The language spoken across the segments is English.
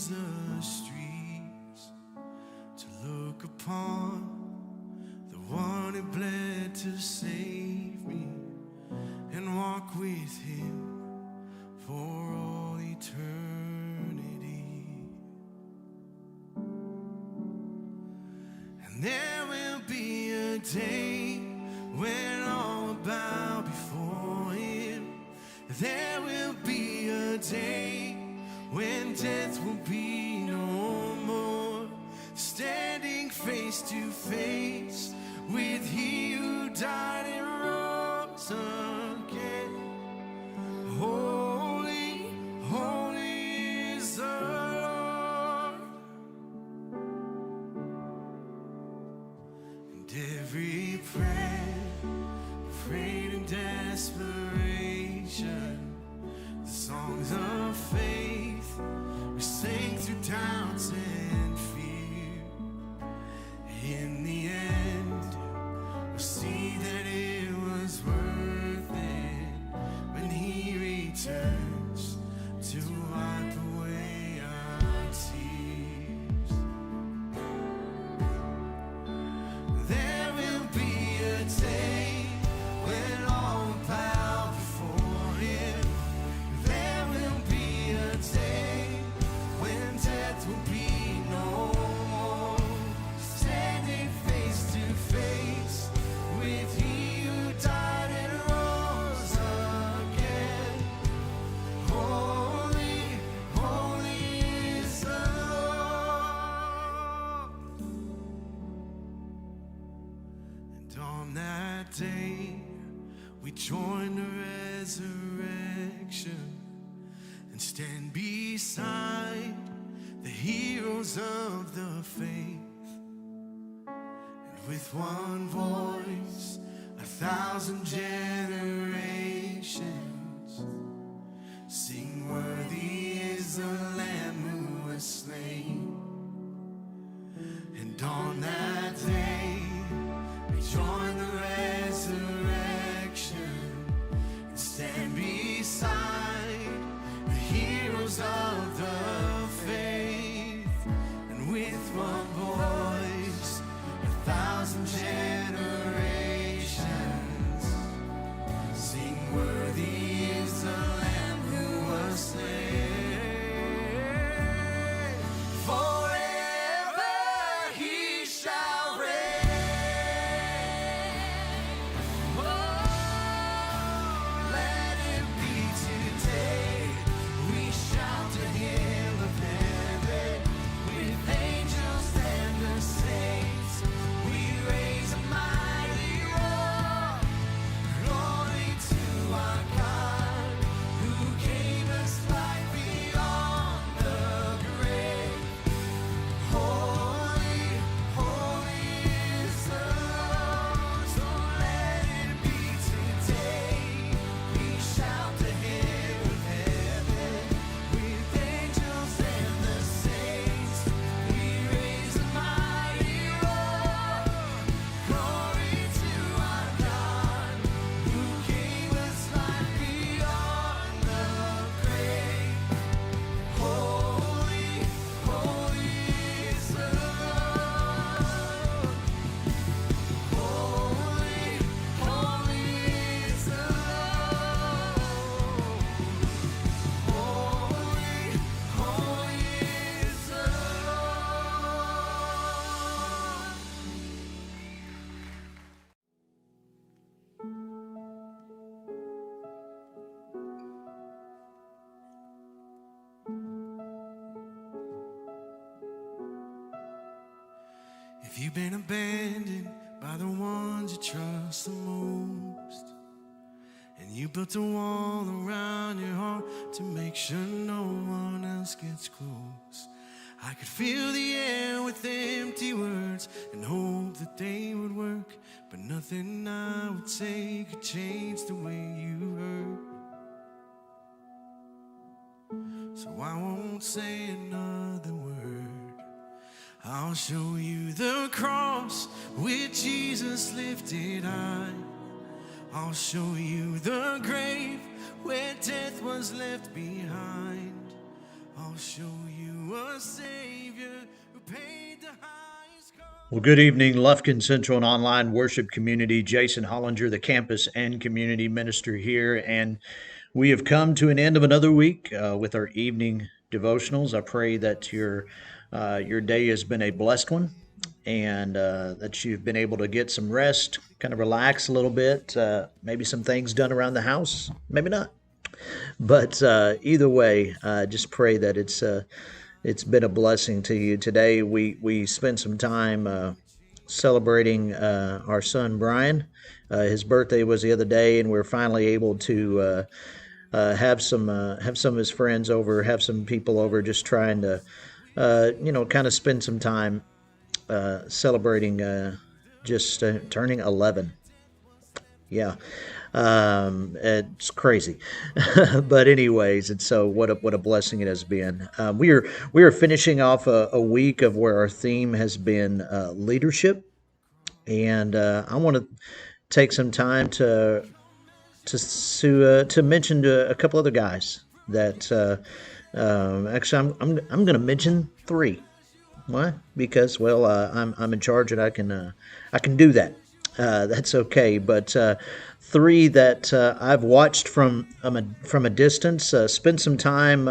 the streets to look upon the one who bled to save me and walk with him for all eternity. And there will be a day when all will bow before him. There will be a day when death will be no more, standing face to face with he who died and rose again. Holy, holy is the Lord. And every prayer prayed in desperation, the songs of faith we sang through doubts and fear. In the end, we'll see that it was worth it when he returns to wipe away our tears. There will be a day when all will bow before him. There will be a day when death will be no more, standing face to face with he who died and rose again. Holy, holy is the Lord. And on that day we join the resurrection and stand beside the heroes of the faith. And with one voice, 1,000 generations sing, worthy is the Lamb who was slain. And on that day, we join the resurrection and stand beside the heroes of the faith. And with one voice, 1,000 generations sing, worthy is the Lamb who was slain. Forever he shall reign. Oh, let it be today. We shout to him of heaven with angels and the saints. We raise a mighty roar, glory to our God, who gave us life beyond the grave. Holy, holy is the Lord. So let it be today. We shout to him of heaven with angels and the saints. We raise a mighty roar, glory to our God, who gave us life beyond the grave. Holy, holy is the Lord. Holy, holy is the Lord. Holy, holy is the If you've been abandoned by the ones you trust the most, and you built a wall around your heart to make sure no one else gets close, I could fill the air with empty words and hope that they would work, but nothing I would say could change the way you hurt. So I won't say another word. I'll show you the cross with Jesus lifted high. I'll show you the grave where death was left behind. I'll show you to a Savior who paid the highest cost. Well, good evening, Lufkin Central and Online Worship Community. Jason Hollinger, the campus and community minister here, and we have come to an end of another week with our evening devotionals. I pray that your day has been a blessed one, and that you've been able to get some rest, kind of relax a little bit, maybe some things done around the house, maybe not. But either way, just pray that it's been a blessing to you. Today we spent some time celebrating our son Brian. His birthday was the other day, and we're finally able to have some of his friends over, have some people over, just trying to kind of spend some time celebrating just turning 11. Yeah. It's crazy, but anyways, and so what a blessing it has been. We are finishing off a week of where our theme has been leadership, and I want to take some time to mention to a couple other guys that actually I'm going to mention three. Why? Because I'm in charge and I can do that. That's okay. But three that I've watched from a distance, spent some time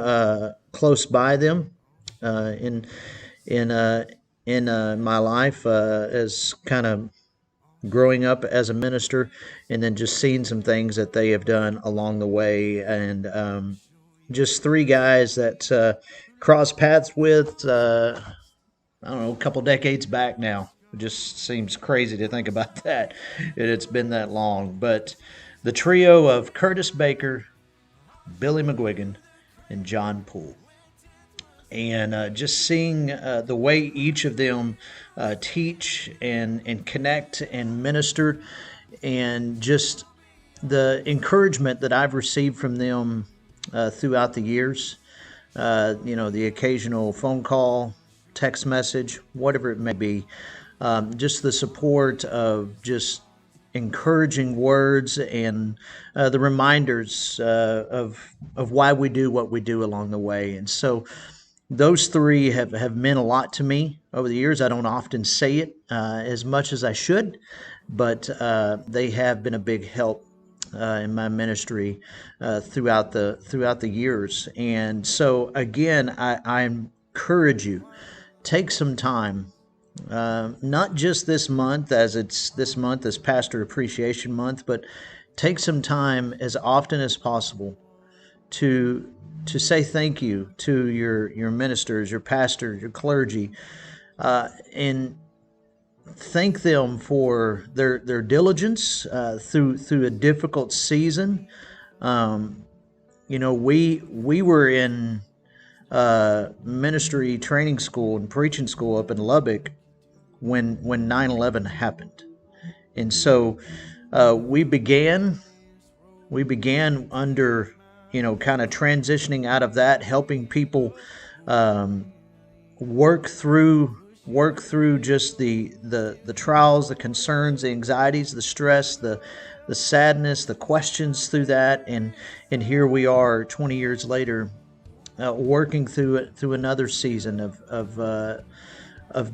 close by them in my life as kind of growing up as a minister, and then just seeing some things that they have done along the way, and just three guys that crossed paths with. I don't know, a couple decades back now. It just seems crazy to think about that. It's been that long. But the trio of Curtis Baker, Billy McGuigan, and John Poole. And just seeing the way each of them teach and connect and minister, and just the encouragement that I've received from them throughout the years. The occasional phone call, text message, whatever it may be, just the support of just encouraging words and the reminders of why we do what we do along the way. And so those three have meant a lot to me over the years. I don't often say it as much as I should, but they have been a big help in my ministry throughout the years. And so again, I encourage you, take some time, not just this month, this month is Pastor Appreciation Month, but take some time as often as possible to say thank you to your ministers, your pastors, your clergy, and thank them for their diligence through a difficult season. We were in ministry training school and preaching school up in Lubbock when 9/11 happened, and so we began under kind of transitioning out of that, helping people work through just the trials, the concerns, the anxieties, the stress, the sadness, the questions through that, and here we are 20 years later, working through another season of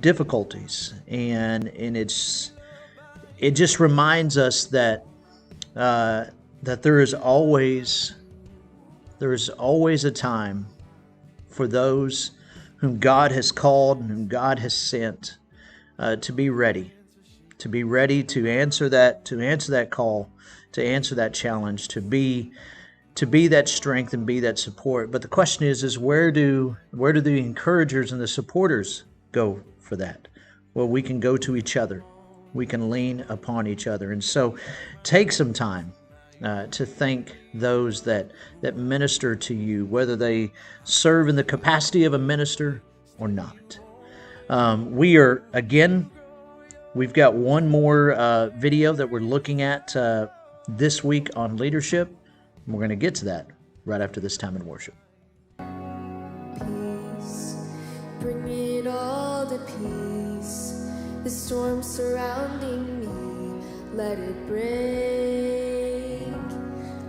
difficulties, and it just reminds us that there is always a time for those whom God has called and whom God has sent to be ready to answer that call, to answer that challenge, to be that strength and be that support. But the question is where do the encouragers and the supporters go for that? Well, we can go to each other. We can lean upon each other. And so take some time to thank those that minister to you, whether they serve in the capacity of a minister or not. We've got one more video that we're looking at this week on leadership. We're going to get to that right after this time in worship. Peace, bring it all to peace. The storm surrounding me, let it break.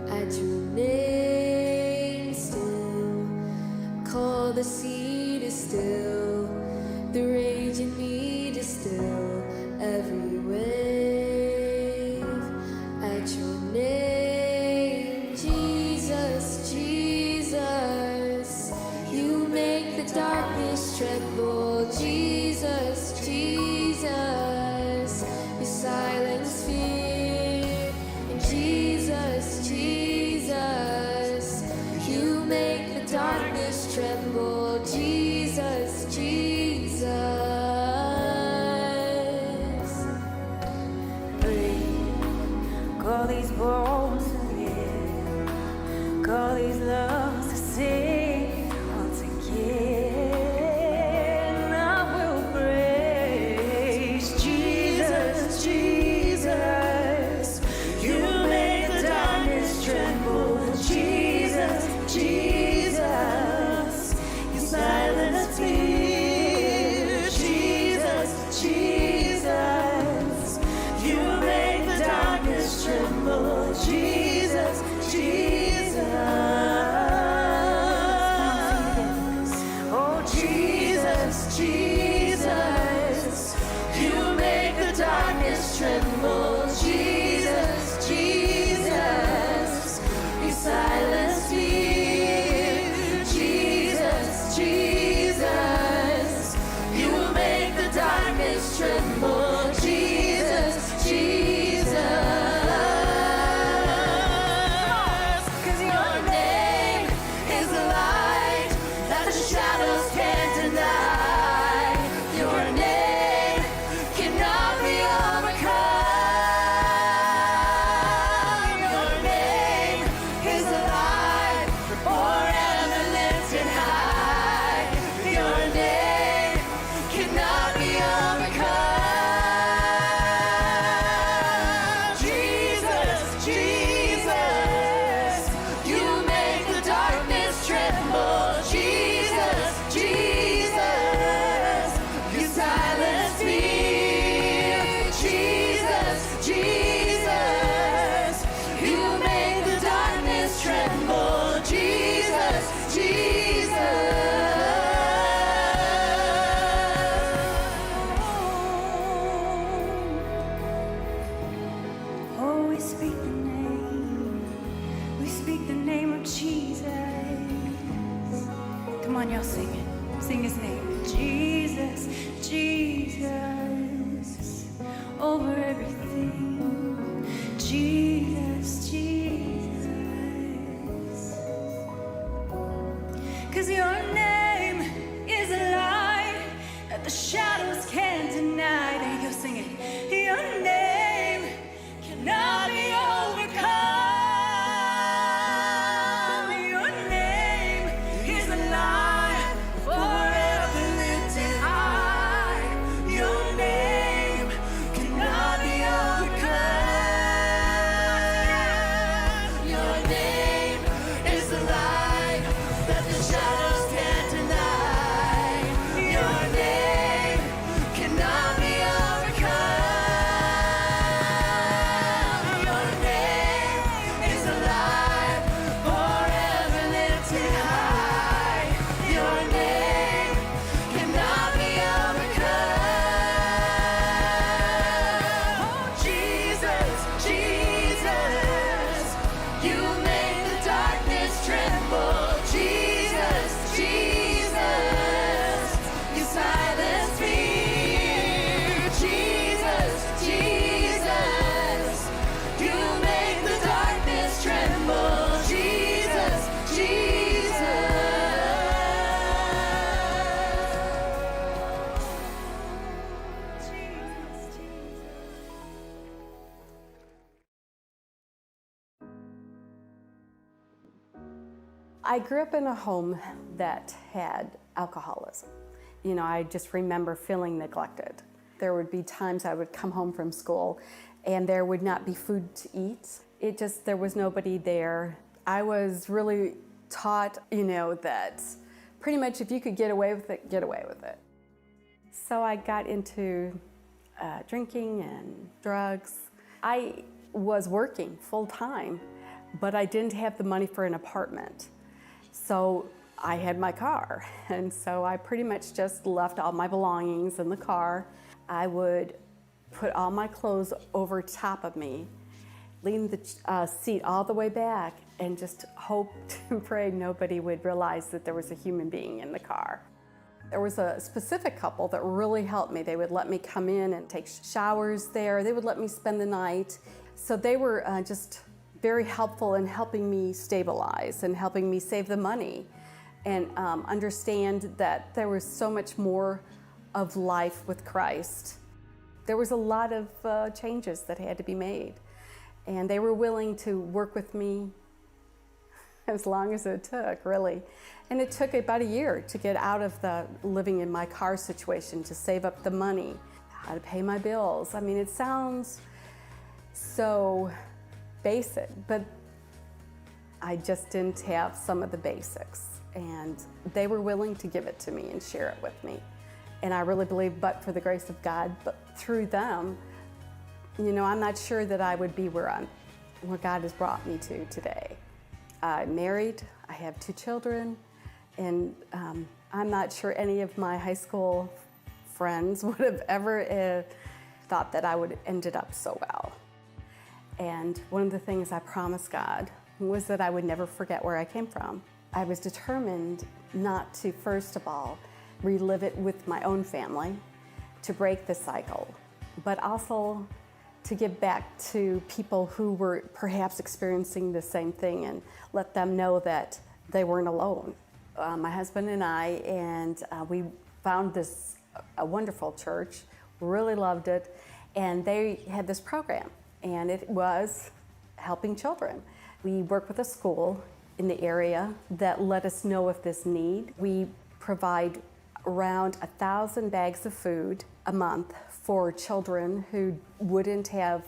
At your name still, call the sea to still the rage in me to still every wave at your name. Jesus, Jesus, you make the darkness tremble. Jesus, Jesus, you silence fear. And Jesus, Jesus, you make the darkness tremble. Jesus, Jesus. Call these bones to live, call these lungs to sing once again. I will praise Jesus, Jesus. You make the darkness tremble. Jesus, Jesus. You silence fear. Jesus, Jesus. You make the darkness tremble. Jesus, Jesus. Oh, Jesus, Jesus. You make the darkness tremble. Jesus, Jesus. You silence fear. Jesus, Jesus. You make the darkness tremble. Jesus, Jesus. 'Cause your name is the light that the shadows can't deny. Your name cannot be overcome. Your name is the light forever lifted high. Your name cannot be overcome. Jesus, Jesus, you make the darkness tremble. Jesus, Jesus, you silence fear. Jesus, Jesus, you make the darkness tremble. Jesus, Jesus. Oh, we speak the name. We speak the name of Jesus. Come on, y'all, sing it. Sing his name. Jesus, Jesus, over everything. Jesus, Jesus. 'Cause your name is a light that the shadows can't deny. There you go, sing it. Your name cannot be overcome. Your name is a light forever lifted high. Your name cannot be overcome. Your name is the light that the shadows can't deny. Your name cannot be overcome. Your name is the light forever lifted high. Your name cannot be overcome. Oh, Jesus, Jesus, you make the darkness tremble. Jesus, Jesus, you silence fear. Jesus, Jesus, you make the darkness tremble. Jesus, Jesus. I grew up in a home that had alcoholism. You know, I just remember feeling neglected. There would be times I would come home from school and there would not be food to eat. There was nobody there. I was really taught, that pretty much if you could get away with it, get away with it. So I got into drinking and drugs. I was working full time, but I didn't have the money for an apartment. So I had my car. And so I pretty much just left all my belongings in the car. I would put all my clothes over top of me, lean the seat all the way back, and just hoped and prayed nobody would realize that there was a human being in the car. There was a specific couple that really helped me. They would let me come in and take showers there. They would let me spend the night. So they were just very helpful in helping me stabilize and helping me save the money and understand that there was so much more of life with Christ. There was a lot of changes that had to be made, and they were willing to work with me as long as it took, really. And it took about a year to get out of the living in my car situation, to save up the money, how to pay my bills. I mean, it sounds so basic, but I just didn't have some of the basics. And they were willing to give it to me and share it with me. And I really believe, but for the grace of God, but through them, you know, I'm not sure that I would be where God has brought me to today. I'm married, I have 2 children, and I'm not sure any of my high school friends would have ever thought that I would ended up so well. And one of the things I promised God was that I would never forget where I came from. I was determined not to, first of all, relive it with my own family, to break the cycle, but also to give back to people who were perhaps experiencing the same thing and let them know that they weren't alone. My husband and we found this a wonderful church, really loved it, and they had this program, and it was helping children. We work with a school in the area that let us know of this need. We provide around 1,000 bags of food a month for children who wouldn't have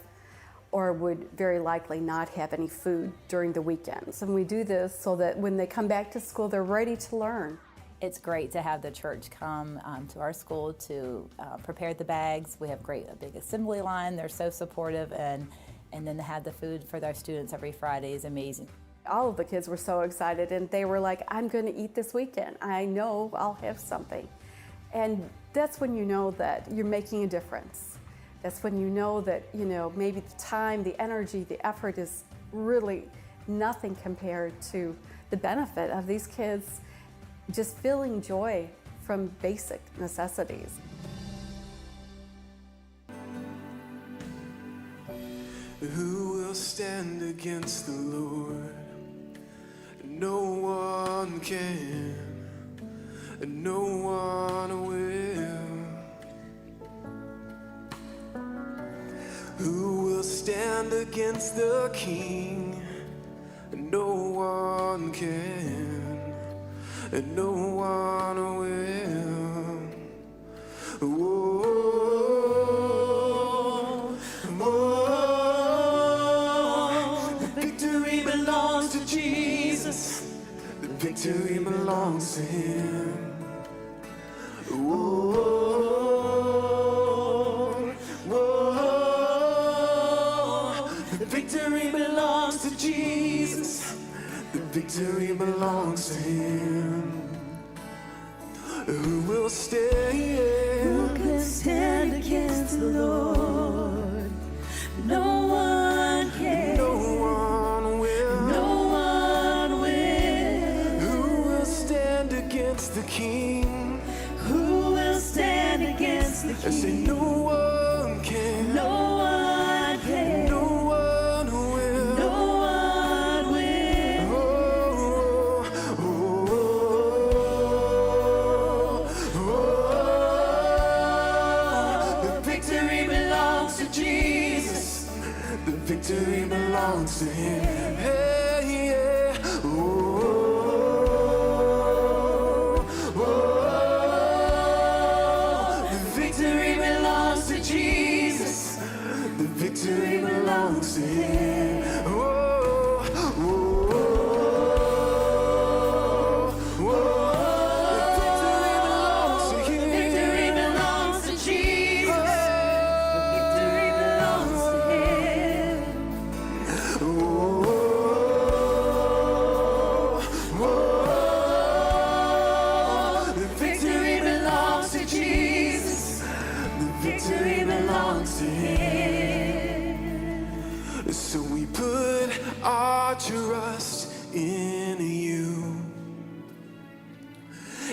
or would very likely not have any food during the weekends. And we do this so that when they come back to school, they're ready to learn. It's great to have the church come to our school to prepare the bags. We have a big assembly line. They're so supportive, and then to have the food for their students every Friday is amazing. All of the kids were so excited, and they were like, I'm going to eat this weekend. I know I'll have something. And that's when you know that you're making a difference. That's when you know that, you know, maybe the time, the energy, the effort is really nothing compared to the benefit of these kids just feeling joy from basic necessities. Who will stand against the Lord? No one can, and no one will. Who will stand against the King? No one can, and no one will. Whoa, whoa. The victory belongs to Jesus. The victory belongs to Him. Whoa, whoa. The victory belongs to Jesus. The victory belongs to Him. Who will stand? Who can stand against the Lord? No one can. No one will. No one will. Who will stand against the King? Who will stand against the I say King? no one can. No one can. No one will. No one will. Oh, oh, oh, oh. The victory belongs to Jesus. The victory belongs to Him. Hey, yeah. Oh, oh, oh. The victory belongs to Jesus. The victory belongs to Him. Oh, oh, oh, oh. The victory belongs to Him. Victory belongs to Jesus. Victory belongs to Him. Oh, victory belongs to Him. So we put our trust in You,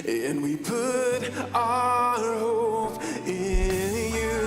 and we put our hope in You.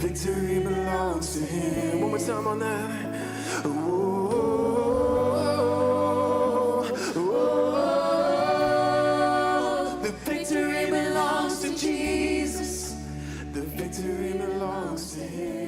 Victory belongs to Him. One more time on that. The victory belongs to Jesus. The victory belongs to Him.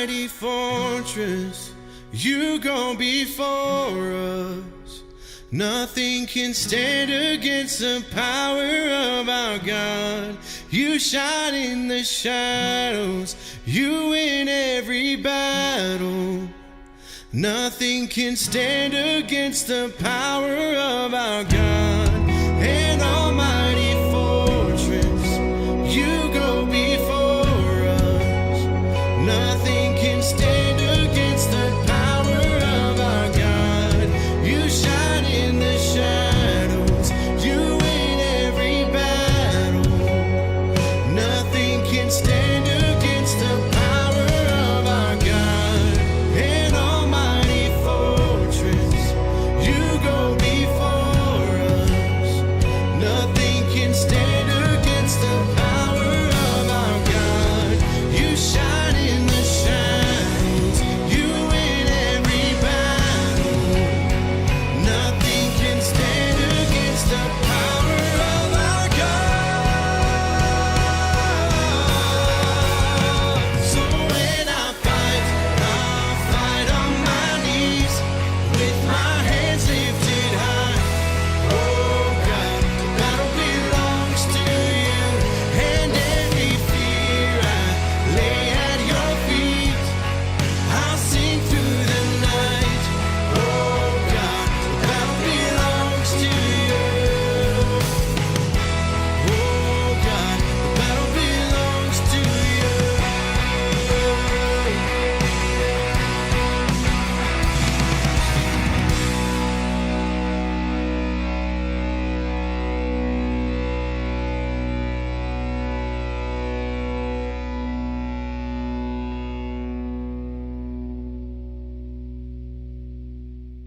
mighty fortress. You go before us. Nothing can stand against the power of our God. You shine in the shadows. You win every battle. Nothing can stand against the power of our God. And almighty